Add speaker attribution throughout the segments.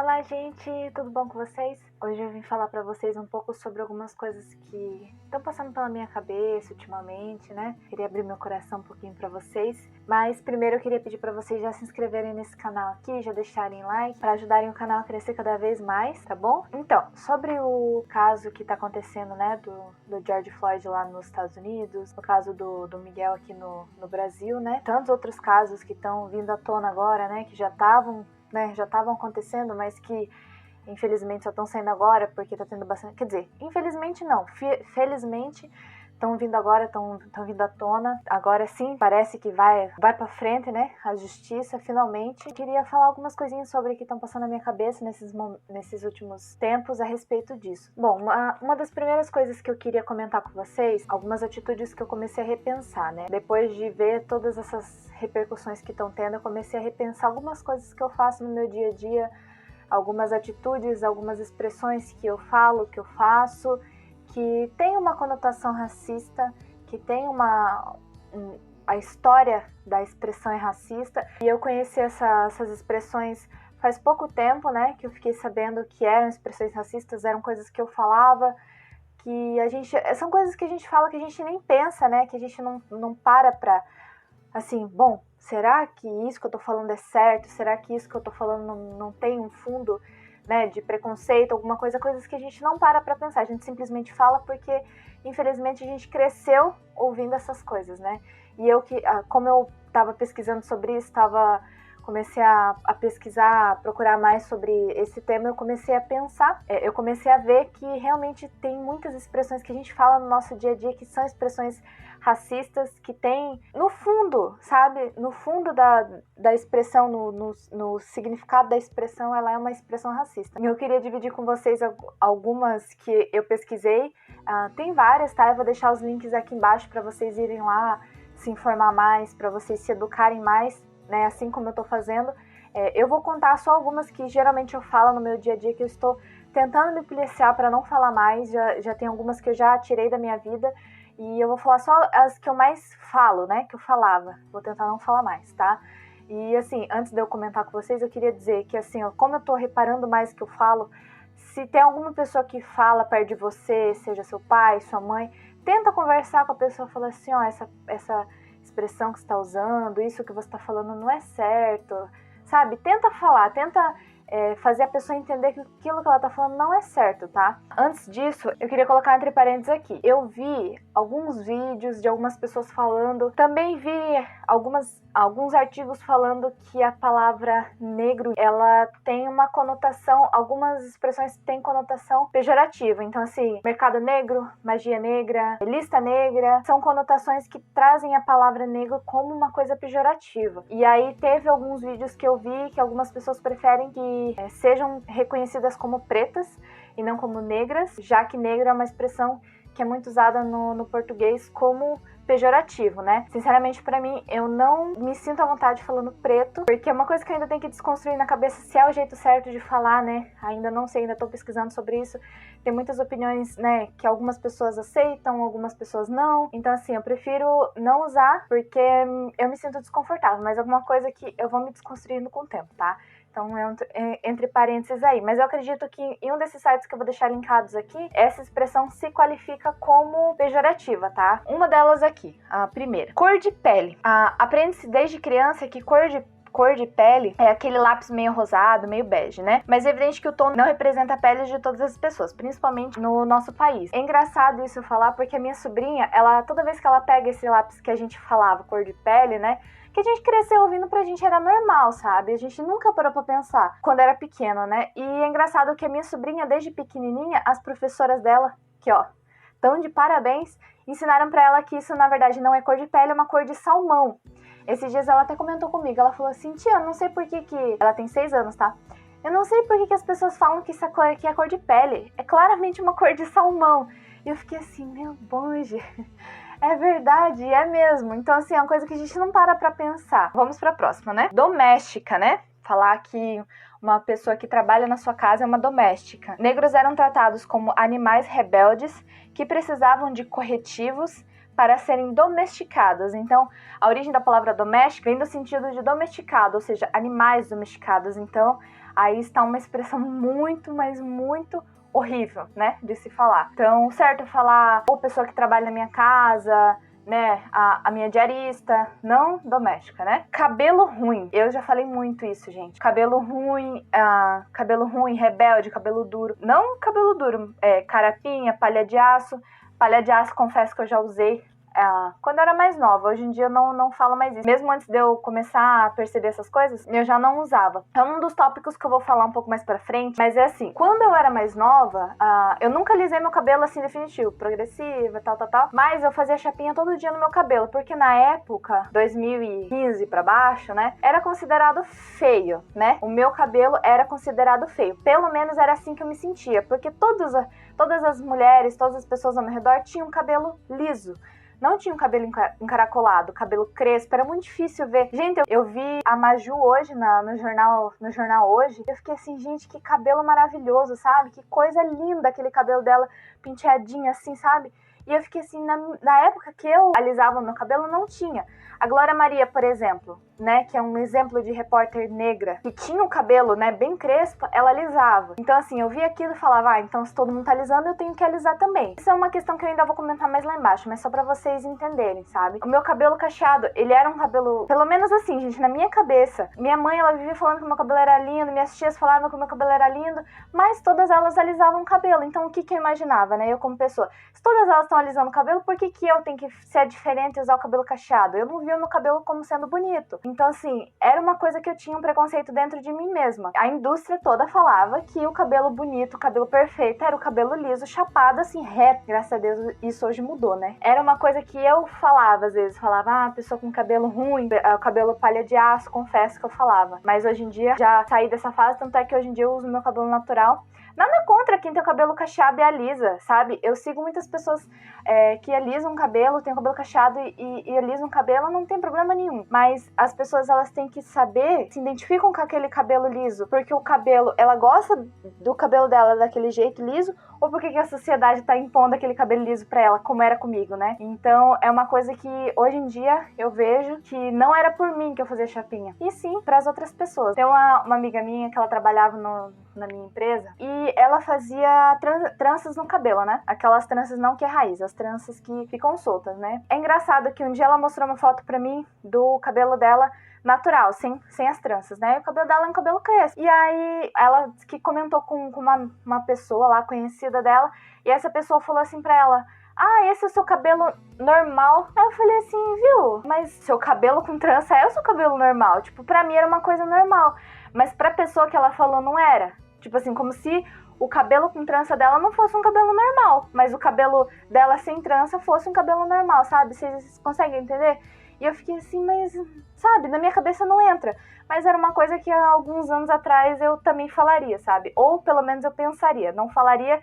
Speaker 1: Olá, gente, tudo bom com vocês? Hoje eu vim falar pra vocês um pouco sobre algumas coisas que estão passando pela minha cabeça ultimamente, né? Queria abrir meu coração um pouquinho pra vocês, mas primeiro eu queria pedir pra vocês já se inscreverem nesse canal aqui, já deixarem like, pra ajudarem o canal a crescer cada vez mais, tá bom? Então, sobre o caso que tá acontecendo, né, do George Floyd lá nos Estados Unidos, no caso do Miguel aqui no Brasil, né? Tantos outros casos que estão vindo à tona agora, né, que já estavam acontecendo, mas que infelizmente só estão saindo agora porque tá tendo bastante... Quer dizer, infelizmente não, felizmente estão vindo agora, estão vindo à tona. Agora sim, parece que vai pra frente, né, a justiça, finalmente. Eu queria falar algumas coisinhas sobre o que estão passando na minha cabeça nesses últimos tempos a respeito disso. Bom, uma das primeiras coisas que eu queria comentar com vocês, algumas atitudes que eu comecei a repensar, né, depois de ver todas essas repercussões que estão tendo, eu comecei a repensar algumas coisas que eu faço no meu dia a dia, algumas atitudes, algumas expressões que eu falo, que eu faço, que tem uma conotação racista, que tem a história da expressão é racista. E eu conheci essas expressões faz pouco tempo, né, que eu fiquei sabendo que eram expressões racistas, eram coisas que eu falava, que são coisas que a gente fala que a gente nem pensa, né, que a gente não para pra, assim, bom, será que isso que eu tô falando é certo? Será que isso que eu tô falando não tem um fundo, né, de preconceito, alguma coisa, coisas que a gente não para pra pensar, a gente simplesmente fala porque, infelizmente, a gente cresceu ouvindo essas coisas, né? E como eu tava pesquisando sobre isso, comecei a pesquisar, a procurar mais sobre esse tema, eu comecei a pensar, eu comecei a ver que realmente tem muitas expressões que a gente fala no nosso dia a dia que são expressões racistas, que tem no fundo, sabe, no fundo da expressão, no significado da expressão, ela é uma expressão racista. Eu queria dividir com vocês algumas que eu pesquisei, tem várias, tá? Eu vou deixar os links aqui embaixo para vocês irem lá se informar mais, para vocês se educarem mais, né, assim como eu estou fazendo. Eu vou contar só algumas que geralmente eu falo no meu dia a dia, que eu estou tentando me policiar para não falar mais, já tem algumas que eu já tirei da minha vida, e eu vou falar só as que eu mais falo, né, que eu falava, vou tentar não falar mais, tá? E assim, antes de eu comentar com vocês, eu queria dizer que assim, ó, como eu tô reparando mais que eu falo, se tem alguma pessoa que fala perto de você, seja seu pai, sua mãe, tenta conversar com a pessoa, fala assim, ó, essa expressão que você está usando, isso que você está falando não é certo, sabe? Tenta falar, tenta fazer a pessoa entender que aquilo que ela está falando não é certo, tá? Antes disso, eu queria colocar entre parênteses aqui. Eu vi alguns vídeos de algumas pessoas falando, também vi alguns artigos falando que a palavra negro, ela tem uma conotação, algumas expressões têm conotação pejorativa. Então, assim, mercado negro, magia negra, lista negra, são conotações que trazem a palavra negro como uma coisa pejorativa. E aí teve alguns vídeos que eu vi que algumas pessoas preferem que sejam reconhecidas como pretas e não como negras, já que negro é uma expressão que é muito usada no português como pejorativo, né? Sinceramente, pra mim, eu não me sinto à vontade falando preto, porque é uma coisa que eu ainda tenho que desconstruir na cabeça se é o jeito certo de falar, né? Ainda não sei, ainda tô pesquisando sobre isso. Tem muitas opiniões, né, que algumas pessoas aceitam, algumas pessoas não. Então, assim, eu prefiro não usar, porque eu me sinto desconfortável, mas alguma coisa que eu vou me desconstruindo com o tempo, tá? Então, entre parênteses aí. Mas eu acredito que em um desses sites que eu vou deixar linkados aqui, essa expressão se qualifica como pejorativa, tá? Uma delas aqui, a primeira. Cor de pele. Aprende-se desde criança que cor de pele é aquele lápis meio rosado, meio bege, né? Mas é evidente que o tom não representa a pele de todas as pessoas, principalmente no nosso país. É engraçado isso eu falar, porque a minha sobrinha, toda vez que ela pega esse lápis que a gente falava, cor de pele, né? Que a gente cresceu ouvindo, pra gente era normal, sabe? A gente nunca parou pra pensar quando era pequena, né? E é engraçado que a minha sobrinha, desde pequenininha, as professoras dela, que ó, tão de parabéns, ensinaram pra ela que isso, na verdade, não é cor de pele, é uma cor de salmão. Esses dias ela até comentou comigo, ela falou assim, tia, eu não sei por que ela tem 6 anos, tá? Eu não sei por que as pessoas falam que essa cor aqui é cor de pele. É claramente uma cor de salmão. E eu fiquei assim, meu bonde... É verdade, é mesmo. Então, assim, é uma coisa que a gente não para pra pensar. Vamos pra próxima, né? Doméstica, né? Falar que uma pessoa que trabalha na sua casa é uma doméstica. Negros eram tratados como animais rebeldes que precisavam de corretivos para serem domesticadas. Então, a origem da palavra doméstica vem do sentido de domesticado, ou seja, animais domesticados. Então, aí está uma expressão muito, mas muito horrível, né, de se falar. Então, certo falar ou pessoa que trabalha na minha casa, né, a minha diarista, não doméstica, né? Cabelo ruim, eu já falei muito isso, gente. Cabelo ruim, rebelde, cabelo duro. Não cabelo duro, carapinha, palha de aço. Palha de aço, confesso que eu já usei quando eu era mais nova. Hoje em dia eu não falo mais isso. Mesmo antes de eu começar a perceber essas coisas, eu já não usava. É um dos tópicos que eu vou falar um pouco mais pra frente, mas é assim, quando eu era mais nova, eu nunca alisei meu cabelo assim definitivo, progressiva, tal, mas eu fazia chapinha todo dia no meu cabelo, porque na época, 2015 pra baixo, né, era considerado feio, né? O meu cabelo era considerado feio. Pelo menos era assim que eu me sentia, porque todas as mulheres, todas as pessoas ao meu redor tinham cabelo liso. Não tinha um cabelo encaracolado, cabelo crespo, era muito difícil ver. Gente, eu vi a Maju hoje no jornal hoje, eu fiquei assim, gente, que cabelo maravilhoso, sabe? Que coisa linda aquele cabelo dela, penteadinho assim, sabe? E eu fiquei assim, na época que eu alisava meu cabelo, não tinha. A Glória Maria, por exemplo, né, que é um exemplo de repórter negra, que tinha o cabelo, né, bem crespo, ela alisava. Então, assim, eu via aquilo e falava, então se todo mundo tá alisando, eu tenho que alisar também. Isso é uma questão que eu ainda vou comentar mais lá embaixo, mas só pra vocês entenderem, sabe? O meu cabelo cacheado, ele era um cabelo, pelo menos assim, gente, na minha cabeça. Minha mãe, ela vivia falando que meu cabelo era lindo, minhas tias falavam que meu cabelo era lindo, mas todas elas alisavam o cabelo. Então, o que eu imaginava, né, eu como pessoa? Se todas elas estão alisando o cabelo, por que eu tenho que ser diferente e usar o cabelo cacheado? Eu não via o meu cabelo como sendo bonito. Então, assim, era uma coisa que eu tinha um preconceito dentro de mim mesma. A indústria toda falava que o cabelo bonito, o cabelo perfeito, era o cabelo liso, chapado, assim, reto. Graças a Deus, isso hoje mudou, né? Era uma coisa que eu falava, às vezes. Falava, pessoa com cabelo ruim, o cabelo palha de aço, confesso que eu falava. Mas hoje em dia, já saí dessa fase, tanto é que hoje em dia eu uso meu cabelo natural. Nada contra quem tem o cabelo cacheado e alisa, sabe? Eu sigo muitas pessoas que alisam o cabelo, tem o cabelo cacheado e alisam o cabelo, não tem problema nenhum. Mas as pessoas, elas têm que saber, se identificam com aquele cabelo liso, porque o cabelo, ela gosta do cabelo dela daquele jeito liso, ou porque que a sociedade tá impondo aquele cabelo liso pra ela, como era comigo, né? Então, é uma coisa que hoje em dia eu vejo que não era por mim que eu fazia chapinha, e sim pras outras pessoas. Tem uma amiga minha que ela trabalhava na minha empresa, e ela fazia tranças no cabelo, né? Aquelas tranças não que é raiz, as tranças que ficam soltas, né? É engraçado que um dia ela mostrou uma foto pra mim do cabelo dela natural, sem as tranças, né? E o cabelo dela é um cabelo crespo. E aí, ela que comentou com uma pessoa lá, conhecida dela, e essa pessoa falou assim pra ela, esse é o seu cabelo normal? Aí eu falei assim, viu? Mas seu cabelo com trança é o seu cabelo normal? Tipo, pra mim era uma coisa normal. Mas pra pessoa que ela falou, não era. Tipo assim, como se o cabelo com trança dela não fosse um cabelo normal, mas o cabelo dela sem trança fosse um cabelo normal, sabe? Vocês conseguem entender? E eu fiquei assim, mas, sabe, na minha cabeça não entra. Mas era uma coisa que há alguns anos atrás eu também falaria, sabe? Ou pelo menos eu pensaria. Não falaria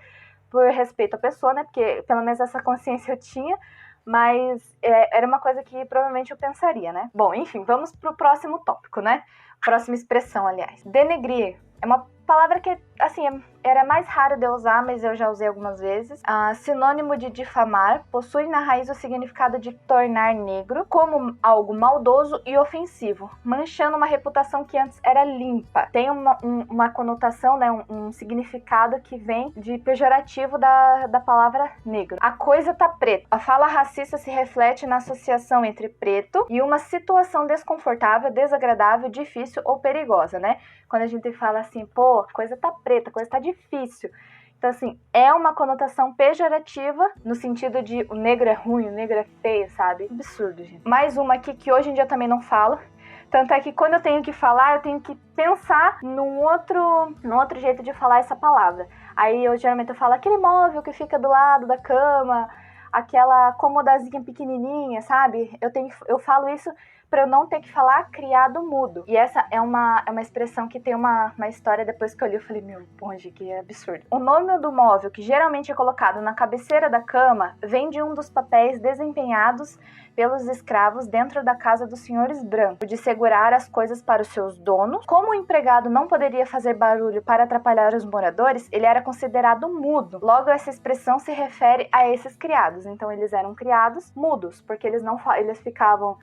Speaker 1: por respeito à pessoa, né? Porque pelo menos essa consciência eu tinha, mas era uma coisa que provavelmente eu pensaria, né? Bom, enfim, vamos pro próximo tópico, né? Próxima expressão, aliás. Denegrir é uma palavra que, assim, era mais rara de eu usar, mas eu já usei algumas vezes. Sinônimo de difamar, possui na raiz o significado de tornar negro como algo maldoso e ofensivo, manchando uma reputação que antes era limpa. Tem uma conotação, né, um significado que vem de pejorativo da palavra negro. A coisa tá preta. A fala racista se reflete na associação entre preto e uma situação desconfortável, desagradável, difícil ou perigosa, né? Quando a gente fala assim, a coisa tá preta, a coisa tá difícil. Então, assim, é uma conotação pejorativa no sentido de o negro é ruim, o negro é feio, sabe? Absurdo, gente. Mais uma aqui que hoje em dia eu também não falo. Tanto é que quando eu tenho que falar, eu tenho que pensar num outro jeito de falar essa palavra. Aí, geralmente eu falo aquele móvel que fica do lado da cama, aquela comodazinha pequenininha, sabe? Eu falo isso para eu não ter que falar criado mudo. E essa é uma expressão que tem uma história, depois que eu li, eu falei, meu, ponge, que absurdo. O nome do móvel, que geralmente é colocado na cabeceira da cama, vem de um dos papéis desempenhados pelos escravos dentro da casa dos senhores brancos, de segurar as coisas para os seus donos. Como o empregado não poderia fazer barulho para atrapalhar os moradores, ele era considerado mudo. Logo, essa expressão se refere a esses criados. Então, eles eram criados mudos, porque eles ficavam,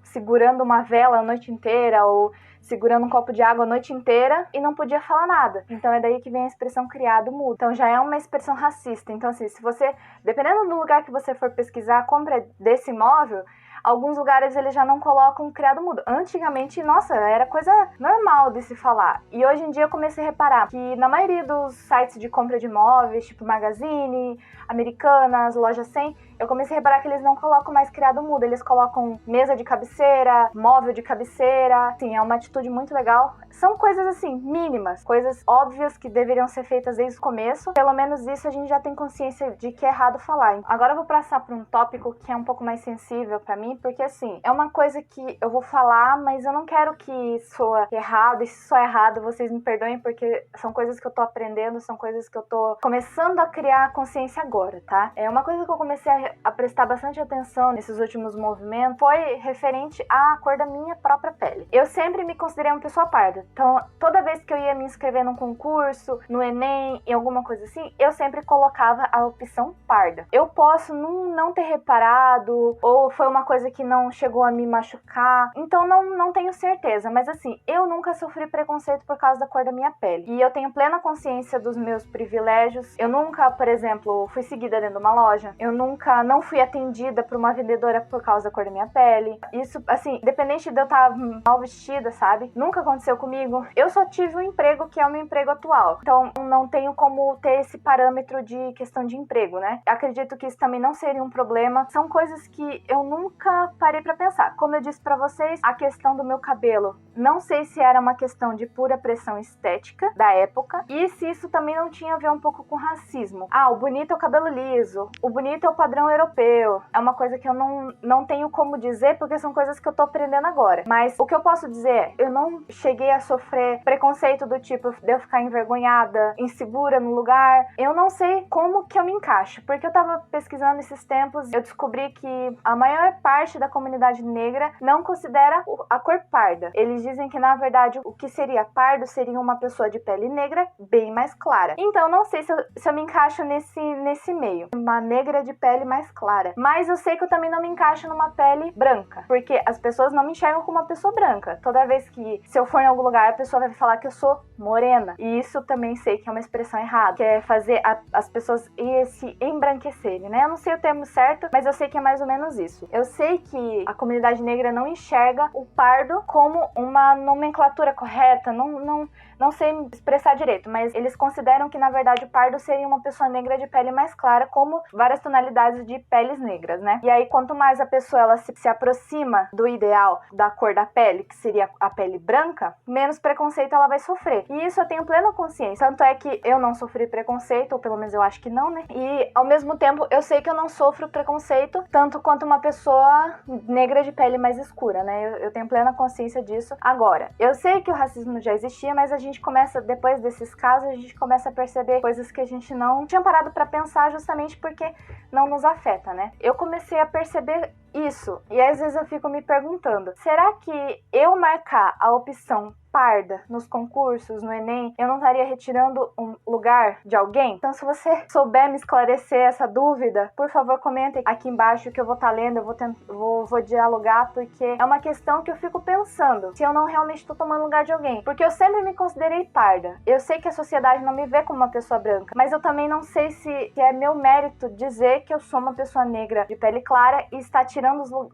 Speaker 1: segurando uma vela a noite inteira ou segurando um copo de água a noite inteira e não podia falar nada. Então é daí que vem a expressão criado mudo. Então já é uma expressão racista. Então assim, se você, dependendo do lugar que você for pesquisar a compra desse imóvel, alguns lugares eles já não colocam criado mudo. Antigamente, nossa, era coisa normal de se falar. E hoje em dia eu comecei a reparar que na maioria dos sites de compra de imóveis, tipo Magazine, Americanas, Loja 100, eu comecei a reparar que eles não colocam mais criado mudo. Eles colocam mesa de cabeceira, móvel de cabeceira. Sim, é uma atitude muito legal. São coisas assim, mínimas, coisas óbvias que deveriam ser feitas desde o começo. Pelo menos isso a gente já tem consciência de que é errado falar. Agora eu vou passar para um tópico que é um pouco mais sensível para mim, porque assim, é uma coisa que eu vou falar, mas eu não quero que soa errado, e se soa errado, vocês me perdoem, porque são coisas que eu tô aprendendo, são coisas que eu tô começando a criar consciência agora, tá? É uma coisa que eu comecei a prestar bastante atenção nesses últimos movimentos, foi referente à cor da minha própria pele. Eu sempre me considerei uma pessoa parda, então toda vez que eu ia me inscrever num concurso, no Enem, em alguma coisa assim, eu sempre colocava a opção parda. Eu posso não ter reparado, ou foi uma coisa que não chegou a me machucar, então não tenho certeza, mas assim, eu nunca sofri preconceito por causa da cor da minha pele, e eu tenho plena consciência dos meus privilégios. Eu nunca, por exemplo, fui seguida dentro de uma loja, eu nunca não fui atendida por uma vendedora por causa da cor da minha pele. Isso, assim, independente de eu estar mal vestida, sabe? Nunca aconteceu comigo. Eu só tive um emprego que é o meu emprego atual. Então, não tenho como ter esse parâmetro de questão de emprego, né? Acredito que isso também não seria um problema. São coisas que eu nunca parei pra pensar. Como eu disse pra vocês, a questão do meu cabelo, não sei se era uma questão de pura pressão estética da época e se isso também não tinha a ver um pouco com racismo. Ah, o bonito é o cabelo liso, o bonito é o padrão europeu. É uma coisa que eu não tenho como dizer, porque são coisas que eu tô aprendendo agora. Mas o que eu posso dizer é, eu não cheguei a sofrer preconceito do tipo de eu ficar envergonhada, insegura no lugar. Eu não sei como que eu me encaixo, porque eu tava pesquisando esses tempos, eu descobri que a maior parte da comunidade negra não considera a cor parda. Eles dizem que, na verdade, o que seria pardo seria uma pessoa de pele negra bem mais clara. Então, não sei se eu me encaixo nesse meio. Uma negra de pele mais clara. Mas eu sei que eu também não me encaixo numa pele branca, porque as pessoas não me enxergam como uma pessoa branca. Toda vez que, se eu for em algum lugar, a pessoa vai falar que eu sou morena. E isso também sei que é uma expressão errada, que é fazer as pessoas se embranquecerem, né? Eu não sei o termo certo, mas eu sei que é mais ou menos isso. Eu sei que a comunidade negra não enxerga o pardo como uma nomenclatura correta, não sei expressar direito, mas eles consideram que, na verdade, o pardo seria uma pessoa negra de pele mais clara, como várias tonalidades de peles negras, né? E aí, quanto mais a pessoa ela se aproxima do ideal da cor da pele, que seria a pele branca, menos preconceito ela vai sofrer. E isso eu tenho plena consciência. Tanto é que eu não sofri preconceito, ou pelo menos eu acho que não, né? E, ao mesmo tempo, eu sei que eu não sofro preconceito tanto quanto uma pessoa negra de pele mais escura, né? Eu tenho plena consciência disso. Agora, eu sei que o racismo já existia, mas a gente começa, depois desses casos, a gente começa a perceber coisas que a gente não tinha parado pra pensar, justamente porque não nos afeta, né? Eu comecei a perceber isso, e às vezes eu fico me perguntando, será que eu marcar a opção parda nos concursos, no Enem, eu não estaria retirando um lugar de alguém? Então, se você souber me esclarecer essa dúvida, por favor, comentem aqui embaixo que eu vou estar lendo, eu vou dialogar, porque é uma questão que eu fico pensando, se eu não realmente estou tomando lugar de alguém. Porque eu sempre me considerei parda. Eu sei que a sociedade não me vê como uma pessoa branca, mas eu também não sei se é meu mérito dizer que eu sou uma pessoa negra de pele clara e está tirando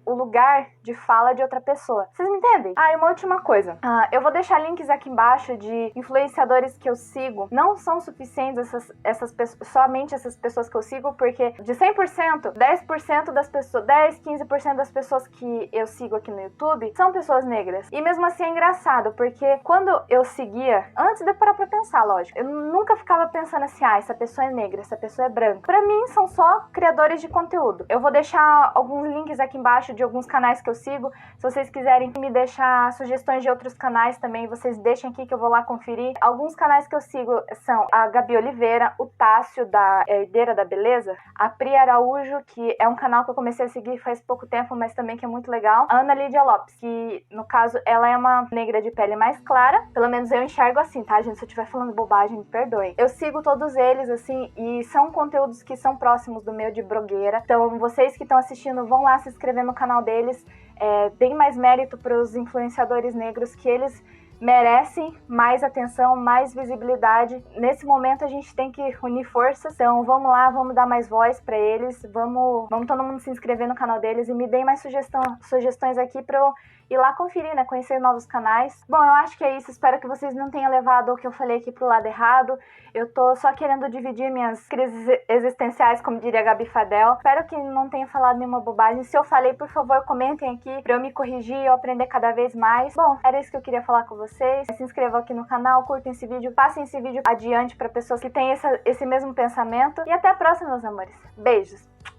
Speaker 1: o lugar de fala de outra pessoa. Vocês me entendem? Ah, e uma última coisa. Eu vou deixar links aqui embaixo de influenciadores que eu sigo. Não são suficientes essas pessoas, somente essas pessoas que eu sigo, porque de 100%, 10% das pessoas, 15% das pessoas que eu sigo aqui no YouTube são pessoas negras. E mesmo assim é engraçado, porque quando eu seguia, antes de eu parar pra pensar, lógico, eu nunca ficava pensando assim, essa pessoa é negra, essa pessoa é branca. Pra mim, são só criadores de conteúdo. Eu vou deixar alguns links aqui embaixo de alguns canais que eu sigo. Se vocês quiserem me deixar sugestões de outros canais também, também, vocês deixem aqui que eu vou lá conferir. Alguns canais que eu sigo são a Gabi Oliveira, o Tássio, da Herdeira da Beleza, a Pri Araújo, que é um canal que eu comecei a seguir faz pouco tempo, mas também que é muito legal, a Ana Lídia Lopes, que no caso ela é uma negra de pele mais clara, pelo menos eu enxergo assim, tá, gente? Se eu estiver falando bobagem, me perdoe. Eu sigo todos eles, assim, e são conteúdos que são próximos do meu de blogueira. Então, vocês que estão assistindo, vão lá se inscrever no canal deles. Deem mais mérito para os influenciadores negros, que eles merecem mais atenção, mais visibilidade. Nesse momento a gente tem que unir forças, então vamos lá, vamos dar mais voz para eles, vamos todo mundo se inscrever no canal deles e me deem mais sugestões aqui para eu ir lá conferir, né, conhecer novos canais. Bom, eu acho que é isso, espero que vocês não tenham levado o que eu falei aqui pro lado errado. Eu tô só querendo dividir minhas crises existenciais, como diria a Gabi Fadel. Espero que não tenha falado nenhuma bobagem. Se eu falei, por favor, comentem aqui pra eu me corrigir e eu aprender cada vez mais. Bom, era isso que eu queria falar com vocês. Se inscrevam aqui no canal, curtem esse vídeo, passem esse vídeo adiante para pessoas que têm esse mesmo pensamento. E até a próxima, meus amores. Beijos!